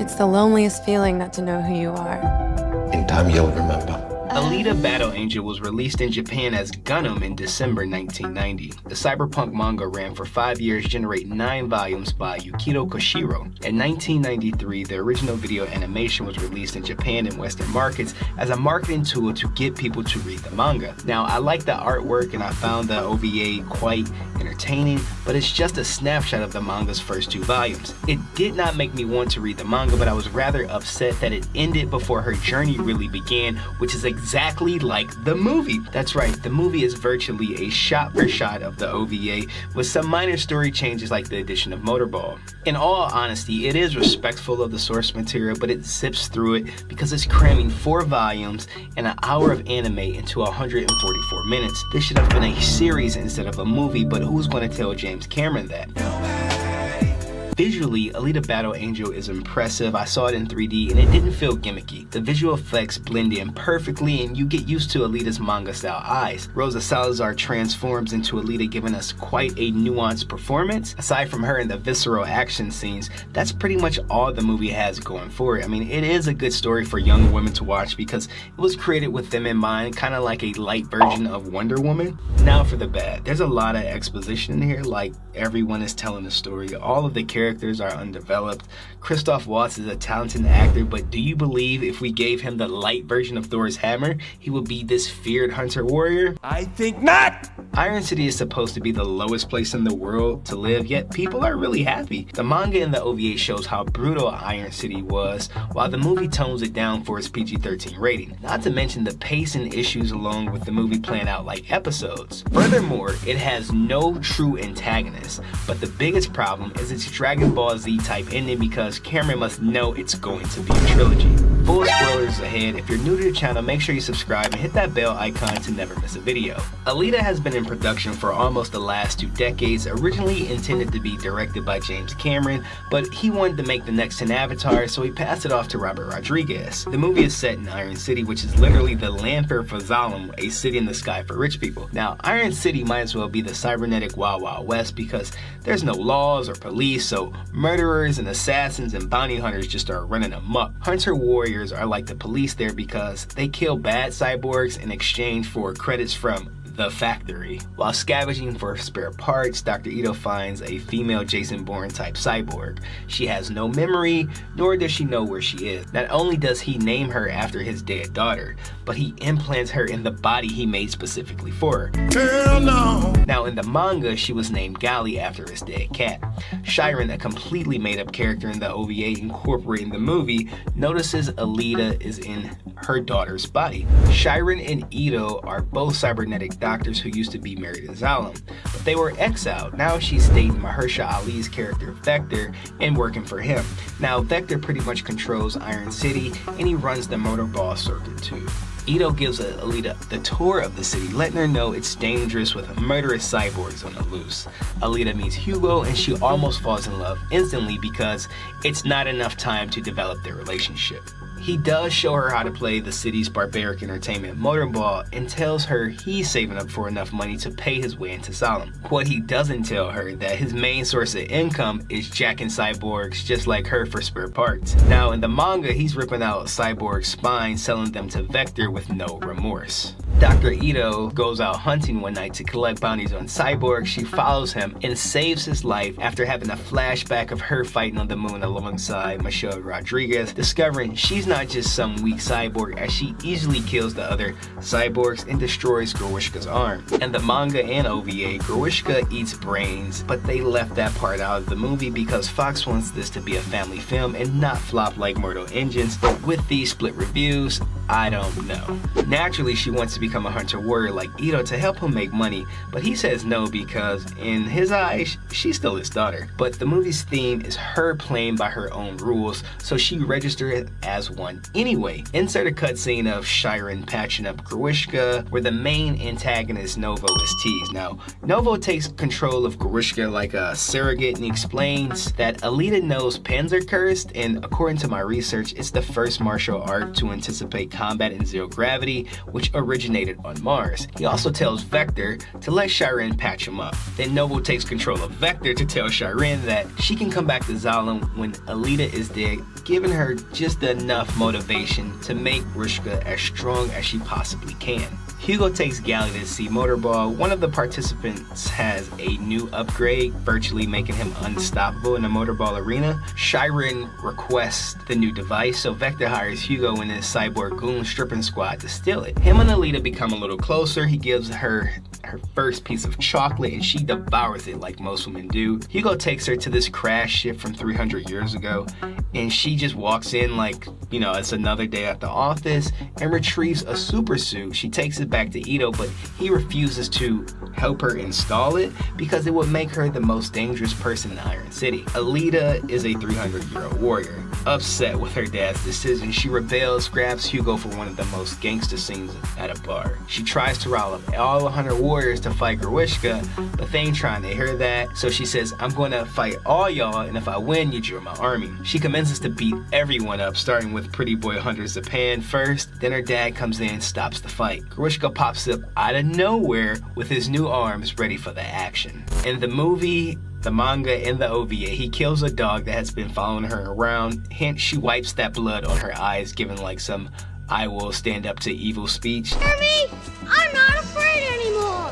It's the loneliest feeling not to know who you are. In time, you'll remember. Alita Battle Angel was released in Japan as Gundam in December 1990. The cyberpunk manga ran for 5 years, generating 9 volumes by Yukito Koshiro. In 1993, the original video animation was released in Japan and Western markets as a marketing tool to get people to read the manga. Now, I like the artwork and I found the OVA quite entertaining, but it's just a snapshot of the manga's first 2 volumes. It did not make me want to read the manga, but I was rather upset that it ended before her journey really began, which is exactly like the movie. That's right, the movie is virtually a shot for shot of the OVA with some minor story changes like the addition of Motorball. In all honesty, it is respectful of the source material, but it zips through it because it's cramming 4 volumes and an hour of anime into 144 minutes. This should have been a series instead of a movie, but who's going to tell James Cameron that? Visually, Alita Battle Angel is impressive. I saw it in 3D and it didn't feel gimmicky. The visual effects blend in perfectly and you get used to Alita's manga style eyes. Rosa Salazar transforms into Alita, giving us quite a nuanced performance. Aside from her in the visceral action scenes, that's pretty much all the movie has going for it. I mean, it is a good story for young women to watch because it was created with them in mind, kind of like a light version of Wonder Woman. Now for the bad. There's a lot of exposition in here, like everyone is telling a story. All of the characters are undeveloped. Christoph Waltz is a talented actor, but do you believe if we gave him the light version of Thor's hammer, he would be this feared hunter warrior? I think not! Iron City is supposed to be the lowest place in the world to live, yet people are really happy. The manga and the OVA shows how brutal Iron City was, while the movie tones it down for its PG-13 rating. Not to mention the pacing issues along with the movie playing out like episodes. Furthermore, it has no true antagonist, but the biggest problem is its Dragon Ball Z type ending because Cameron must know it's going to be a trilogy. Full spoilers ahead. If you're new to the channel, make sure you subscribe and hit that bell icon to never miss a video. Alita has been in production for almost the last 2 decades, originally intended to be directed by James Cameron, but he wanted to make the next 10 Avatar, so he passed it off to Robert Rodriguez. The movie is set in Iron City, which is literally the land for Zalem, a city in the sky for rich people. Now, Iron City might as well be the cybernetic Wild Wild West because there's no laws or police, so murderers and assassins and bounty hunters just start running amok. Hunter warriors are like the police there because they kill bad cyborgs in exchange for credits from the factory. While scavenging for spare parts, Dr. Ito finds a female Jason Bourne type cyborg. She has no memory, nor does she know where she is. Not only does he name her after his dead daughter, but he implants her in the body he made specifically for her. Hell no! Now in the manga, she was named Gali after his dead cat. Shiren, a completely made up character in the OVA incorporating the movie, notices Alita is in her daughter's body. Shiren and Ito are both cybernetic doctors who used to be married to Zalem, but they were exiled. Now she's dating Mahershala Ali's character Vector and working for him. Now Vector pretty much controls Iron City and he runs the Motorball circuit too. Ito gives Alita the tour of the city, letting her know it's dangerous with murderous cyborgs on the loose. Alita meets Hugo and she almost falls in love instantly because it's not enough time to develop their relationship. He does show her how to play the city's barbaric entertainment Motorball and tells her he's saving up for enough money to pay his way into Salem. What he doesn't tell her that his main source of income is jacking cyborgs just like her for spare parts. Now in the manga, he's ripping out cyborg spines, selling them to Vector with no remorse. Dr. Ito goes out hunting one night to collect bounties on cyborgs. She follows him and saves his life after having a flashback of her fighting on the moon alongside Michelle Rodriguez, discovering she's not just some weak cyborg as she easily kills the other cyborgs and destroys Growishka's arm. In the manga and OVA, Growishka eats brains, but they left that part out of the movie because Fox wants this to be a family film and not flop like Mortal Engines, but with these split reviews, I don't know. Naturally, she wants to become a hunter warrior like Ito to help him make money, but he says no because in his eyes, she's still his daughter. But the movie's theme is her playing by her own rules, so she registered it as one anyway. Insert a cutscene of Shiren patching up Growishka, where the main antagonist Novo is teased. Now, Novo takes control of Growishka like a surrogate and he explains that Alita knows pens are cursed, and according to my research, it's the first martial art to anticipate combat in zero gravity, which originated on Mars. He also tells Vector to let Chiron patch him up. Then Noble takes control of Vector to tell Chiron that she can come back to Zalem when Alita is dead, giving her just enough motivation to make Grushka as strong as she possibly can. Hugo takes Gally to see Motorball. One of the participants has a new upgrade, virtually making him unstoppable in the Motorball arena. Chiron requests the new device, so Vector hires Hugo and his cyborg goon stripping squad to steal it. Him and Alita become a little closer. He gives her first piece of chocolate and she devours it like most women do. Hugo takes her to this crash ship from 300 years ago and she just walks in like, you know, it's another day at the office and retrieves a super suit. She takes it back to Ito, but he refuses to help her install it because it would make her the most dangerous person in Iron City. Alita is a 300-year-old warrior. Upset with her dad's decision, she rebels, grabs Hugo for one of the most gangster scenes at a bar. She tries to rile up all 100 warriors to fight Grushka, but they ain't trying to hear that, so she says, I'm gonna fight all y'all, and if I win, you join my army. She commences to beat everyone up, starting with pretty boy Hunter Zapan first, then her dad comes in and stops the fight. Grushka pops up out of nowhere with his new arms ready for the action. In the movie, the manga, and the OVA, he kills a dog that has been following her around. Hence, she wipes that blood on her eyes, giving like some I will stand up to evil speech. Mommy, I'm not afraid anymore.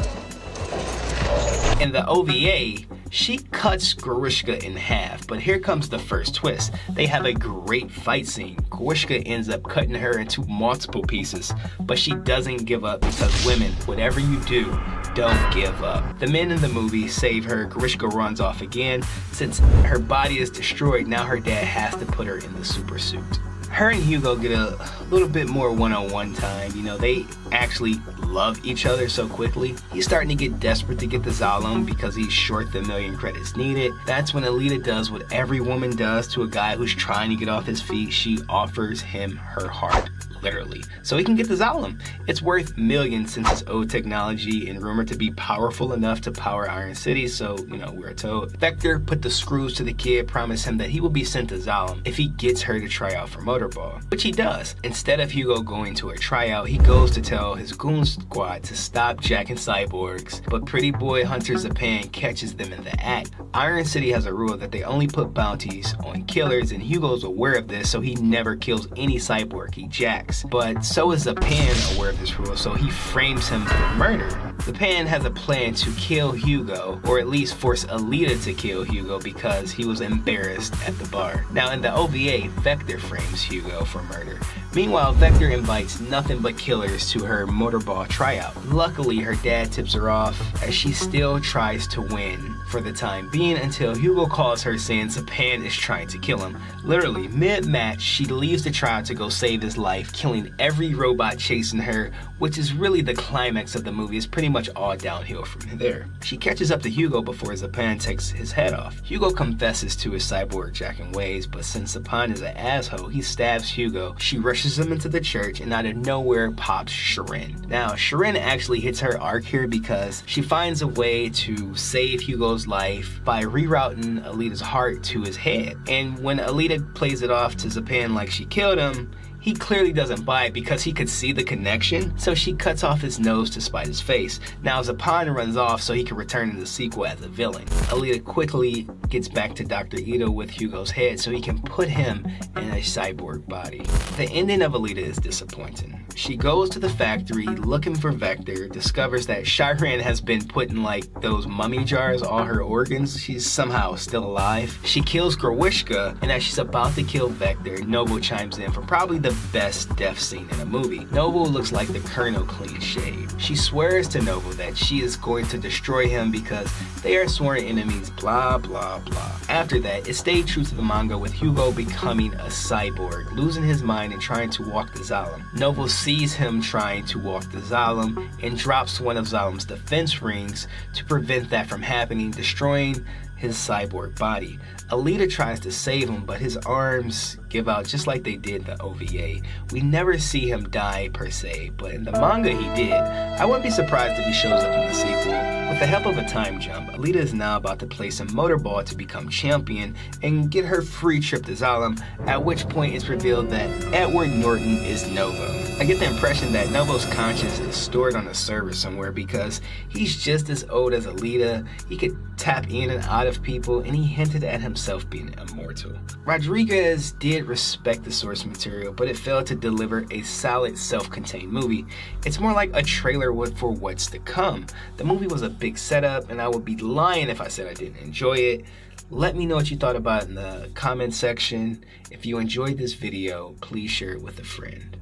In the OVA, she cuts Grushka in half, but here comes the first twist. They have a great fight scene. Grushka ends up cutting her into multiple pieces, but she doesn't give up because women, whatever you do, don't give up. The men in the movie save her. Grushka runs off again. Since her body is destroyed, now her dad has to put her in the super suit. Her and Hugo get a little bit more one-on-one time. You know, they actually love each other so quickly. He's starting to get desperate to get the Zalem because he's short the 1,000,000 credits needed. That's when Alita does what every woman does to a guy who's trying to get off his feet. She offers him her heart, literally, so he can get the Zalem. It's worth millions since it's old technology and rumored to be powerful enough to power Iron City, so, you know, we're told. Vector put the screws to the kid, promised him that he will be sent to Zalem if he gets her to try out for Motorball, which he does. Instead of Hugo going to a tryout, he goes to tell his goon squad to stop jacking cyborgs, but pretty boy Hunter Zapan catches them in the act. Iron City has a rule that they only put bounties on killers, and Hugo's aware of this, so he never kills any cyborg he jacks. But so is Zapan aware of this rule, so he frames him for murder. Zapan has a plan to kill Hugo, or at least force Alita to kill Hugo because he was embarrassed at the bar. Now in the OVA, Vector frames Hugo for murder. Meanwhile, Vector invites nothing but killers to her Motorball tryout. Luckily, her dad tips her off as she still tries to win for the time being until Hugo calls her saying Zapan is trying to kill him. Literally, mid-match, she leaves the tryout to go save his life, killing every robot chasing her, which is really the climax of the movie. It's pretty much all downhill from there. She catches up to Hugo before Zapan takes his head off. Hugo confesses to his cyborg jacking ways, but since Zapan is an asshole, he stabs Hugo. She rushes him into the church, and out of nowhere pops Shirin. Now, Shirin actually hits her arc here because she finds a way to save Hugo's life by rerouting Alita's heart to his head. And when Alita plays it off to Zapan like she killed him, he clearly doesn't buy it because he could see the connection, so she cuts off his nose to spite his face. Now Zapan runs off so he can return in the sequel as a villain. Alita quickly gets back to Dr. Ito with Hugo's head so he can put him in a cyborg body. The ending of Alita is disappointing. She goes to the factory looking for Vector, discovers that Chiron has been put in like those mummy jars, all her organs. She's somehow still alive. She kills Grushka, and as she's about to kill Vector, Noble chimes in for probably the best death scene in a movie. Noble looks like the Colonel clean shaved. She swears to Noble that she is going to destroy him because they are sworn enemies, blah blah blah. After that, it stayed true to the manga with Hugo becoming a cyborg, losing his mind and trying to walk the Zalem. Noble sees him trying to walk the Zalem and drops one of Zalem's defense rings to prevent that from happening, destroying his cyborg body. Alita tries to save him, but his arms give out just like they did the OVA. We never see him die per se, but in the manga he did. I wouldn't be surprised if he shows up in the sequel. With the help of a time jump, Alita is now about to play some motorball to become champion and get her free trip to Zalem, at which point it's revealed that Edward Norton is Novo. I get the impression that Novo's conscience is stored on a server somewhere because he's just as old as Alita, he could tap in and out of people, and he hinted at himself being immortal. Rodriguez did respect the source material, but it failed to deliver a solid self-contained movie. It's more like a trailer for what's to come. The movie was a big setup, and I would be lying if I said I didn't enjoy it. Let me know what you thought about it in the comment section. If you enjoyed this video, please share it with a friend.